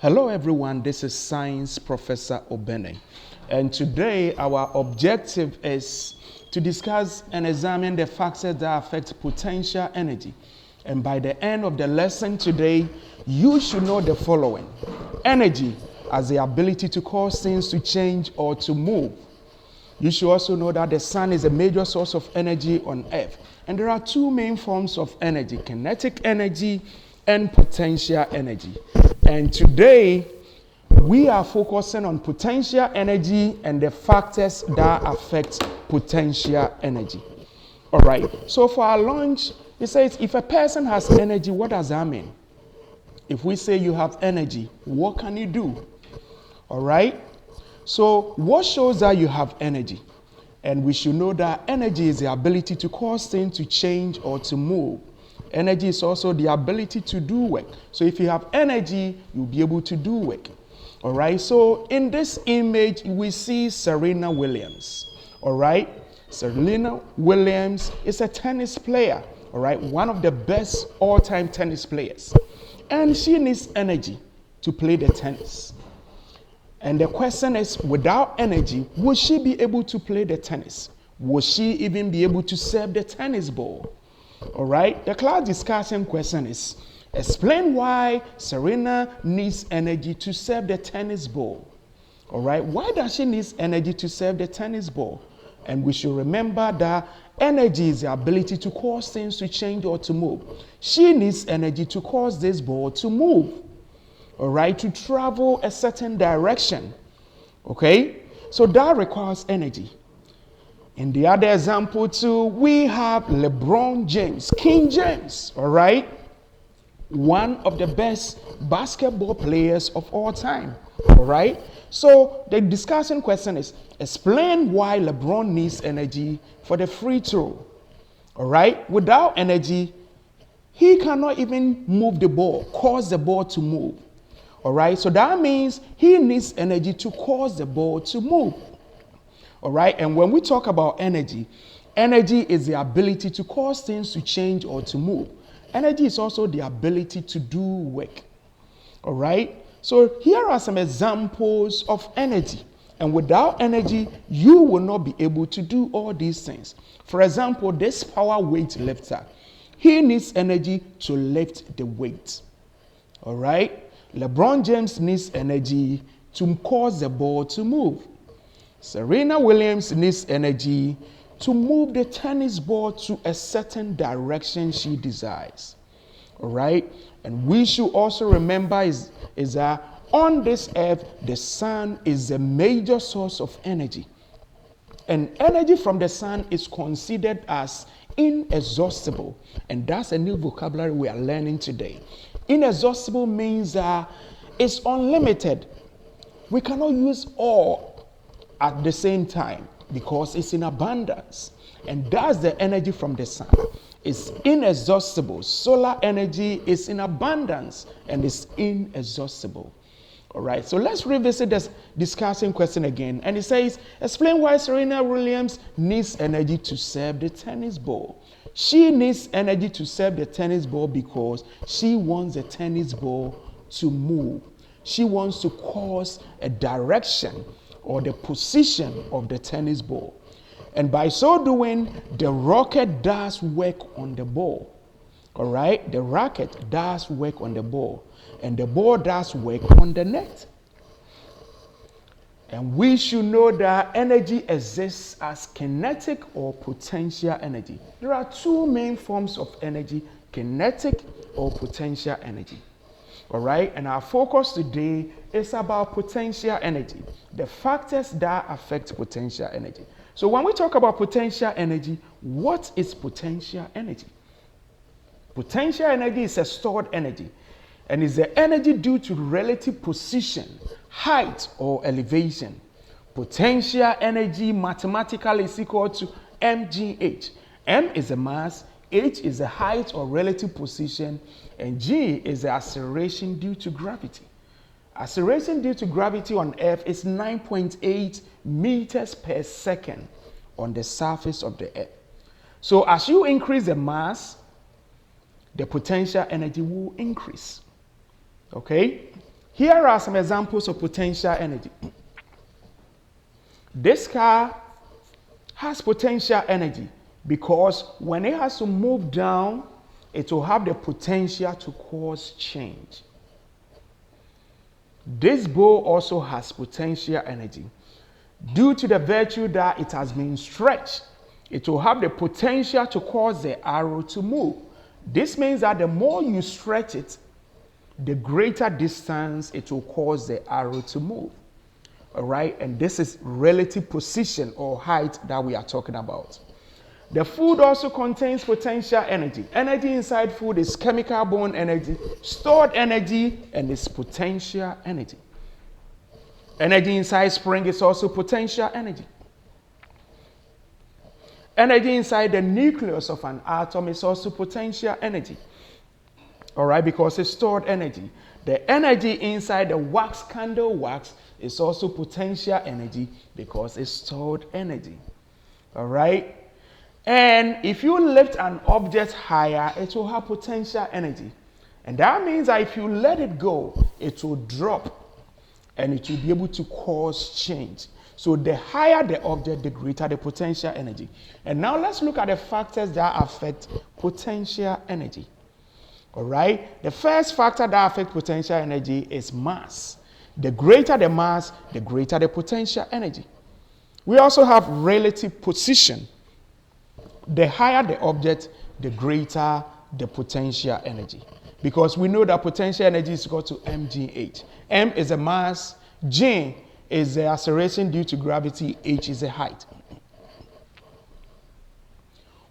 Hello everyone, this is Science Professor Obene, and today our objective is to discuss and examine the factors that affect potential energy. And by the end of the lesson today, you should know the following. Energy as the ability to cause things to change or to move. You should also know that the sun is a major source of energy on Earth. And there are two main forms of energy, kinetic energy and potential energy. And today, we are focusing on potential energy and the factors that affect potential energy. All right, so for our lunch, it says if a person has energy, what does that mean? If we say you have energy, what can you do? All right, so what shows that you have energy? And we should know that energy is the ability to cause things to change or to move. Energy is also the ability to do work. So if you have energy, you'll be able to do work. All right, so in this image, we see Serena Williams. All right, Serena Williams is a tennis player. All right, one of the best all-time tennis players. And she needs energy to play the tennis. And the question is, without energy, will she be able to play the tennis? Will she even be able to serve the tennis ball? All right, the class discussion question is, explain why Serena needs energy to serve the tennis ball. All right, why does she need energy to serve the tennis ball? And we should remember that energy is the ability to cause things to change or to move. She needs energy to cause this ball to move. All right, to travel a certain direction. Okay, so that requires energy. In the other example too, we have LeBron James, King James, all right? One of the best basketball players of all time, all right? So the discussion question is, explain why LeBron needs energy for the free throw, all right? Without energy, he cannot even move the ball, cause the ball to move, all right? So that means he needs energy to cause the ball to move. All right, and when we talk about energy, energy is the ability to cause things to change or to move. Energy is also the ability to do work. All right, so here are some examples of energy. And without energy, you will not be able to do all these things. For example, this power weight lifter, he needs energy to lift the weight. All right, LeBron James needs energy to cause the ball to move. Serena Williams needs energy to move the tennis ball to a certain direction she desires. All right? And we should also remember is that on this earth, the sun is a major source of energy. And energy from the sun is considered as inexhaustible. And that's a new vocabulary we are learning today. Inexhaustible means that it's unlimited. We cannot use all at the same time because it's in abundance, and that's the energy from the sun. It's inexhaustible. Solar energy is in abundance and it's inexhaustible. All right, so let's revisit this discussion question again. And it says, explain why Serena Williams needs energy to serve the tennis ball. She needs energy to serve the tennis ball because she wants the tennis ball to move. She wants to cause a direction or the position of the tennis ball. And by so doing, the racket does work on the ball. All right? The racket does work on the ball. And the ball does work on the net. And we should know that energy exists as kinetic or potential energy. There are two main forms of energy, kinetic or potential energy. All right, and our focus today is about potential energy, the factors that affect potential energy. So when we talk about potential energy, what is potential energy? Potential energy is a stored energy, and is the energy due to relative position, height, or elevation. Potential energy mathematically is equal to mgh. M is the mass, h is the height or relative position, and g is the acceleration due to gravity. Acceleration due to gravity on Earth is 9.8 meters per second on the surface of the Earth. So as you increase the mass, the potential energy will increase. Okay? Here are some examples of potential energy. This car has potential energy because when it has to move down, it will have the potential to cause change. This bow also has potential energy. Due to the virtue that it has been stretched, it will have the potential to cause the arrow to move. This means that the more you stretch it, the greater distance it will cause the arrow to move. All right, and this is relative position or height that we are talking about. The food also contains potential energy. Energy inside food is chemical bond energy, stored energy, and it's potential energy. Energy inside spring is also potential energy. Energy inside the nucleus of an atom is also potential energy. All right, because it's stored energy. The energy inside the wax candle wax is also potential energy because it's stored energy. All right. And if you lift an object higher, it will have potential energy. And that means that if you let it go, it will drop and it will be able to cause change. So the higher the object, the greater the potential energy. And now let's look at the factors that affect potential energy. All right. The first factor that affects potential energy is mass. The greater the mass, the greater the potential energy. We also have relative position. The higher the object, the greater the potential energy. Because we know that potential energy is equal to mgh. M is the mass, G is the acceleration due to gravity, H is the height.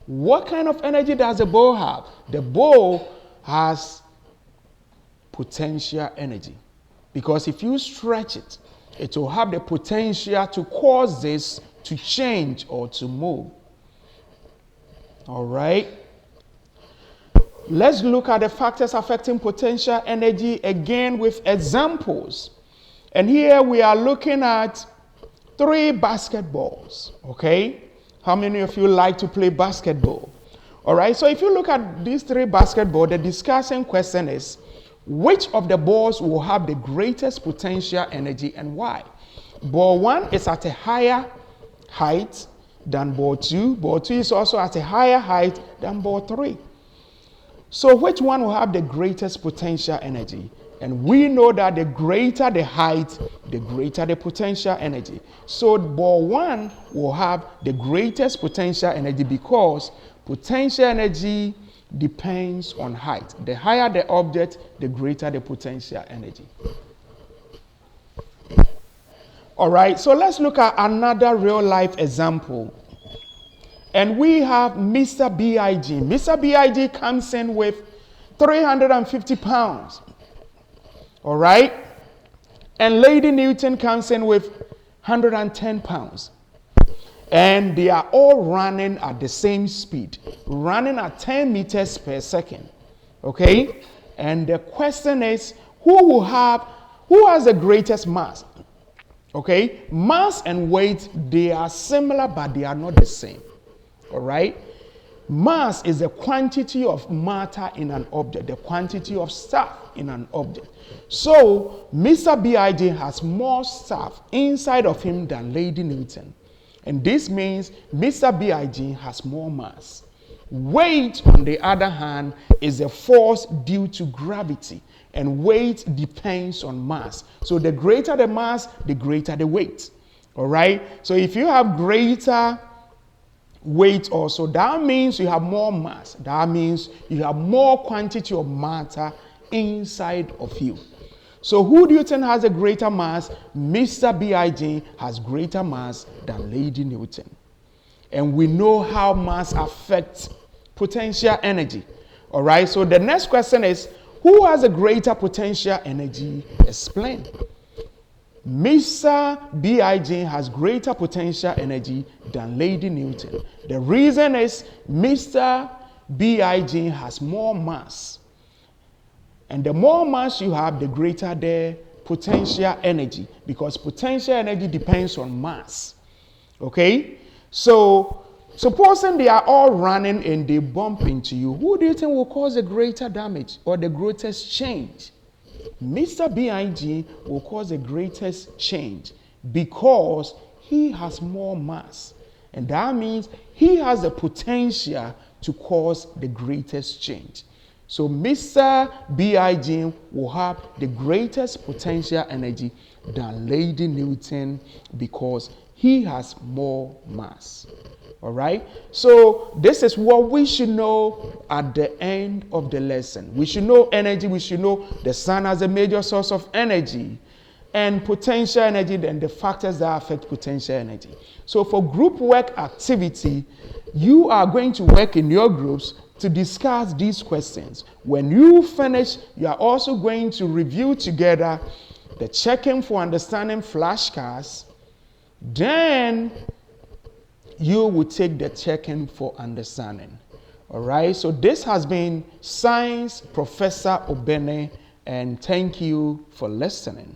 What kind of energy does the bow have? The bow has potential energy. Because if you stretch it, it will have the potential to cause this to change or to move. All right. Let's look at the factors affecting potential energy again with examples. And here we are looking at 3 basketballs. Okay. How many of you like to play basketball? All right. So if you look at these 3 basketballs, the discussion question is, which of the balls will have the greatest potential energy and why? Ball 1 is at a higher height than ball 2. Ball 2 is also at a higher height than ball 3. So which one will have the greatest potential energy? And we know that the greater the height, the greater the potential energy. So ball 1 will have the greatest potential energy because potential energy depends on height. The higher the object, the greater the potential energy. All right, so let's look at another real life example. And we have Mr. B.I.G. Mr. B.I.G. comes in with 350 pounds. All right? And Lady Newton comes in with 110 pounds. And they are all running at the same speed, running at 10 meters per second. Okay? And the question is, who has the greatest mass? Okay? Mass and weight, they are similar, but they are not the same. All right? Mass is the quantity of matter in an object, the quantity of stuff in an object. So, Mr. B.I.G. has more stuff inside of him than Lady Newton. And this means Mr. B.I.G. has more mass. Weight, on the other hand, is a force due to gravity. And weight depends on mass. So the greater the mass, the greater the weight. All right? So if you have greater weight also, that means you have more mass. That means you have more quantity of matter inside of you. So who do you think has a greater mass? Mr. B.I.G. has greater mass than Lady Newton. And we know how mass affects potential energy. All right, so the next question is, who has a greater potential energy? Explain. Mr. B.I.G. has greater potential energy than Lady Newton. The reason is Mr. B.I.G. has more mass. And the more mass you have, the greater the potential energy. Because potential energy depends on mass. Okay? So, supposing they are all running and they bump into you, who do you think will cause the greater damage or the greatest change? Mr. Big will cause the greatest change because he has more mass. And that means he has the potential to cause the greatest change. So Mr. Big will have the greatest potential energy than Lady Newton because he has more mass. All right? So this is what we should know at the end of the lesson. We should know energy. We should know the sun as a major source of energy. And potential energy, then the factors that affect potential energy. So for group work activity, you are going to work in your groups to discuss these questions. When you finish, you are also going to review together the checking for understanding flashcards. Then you will take the checking for understanding. All right, so this has been Science Professor Obene, and thank you for listening.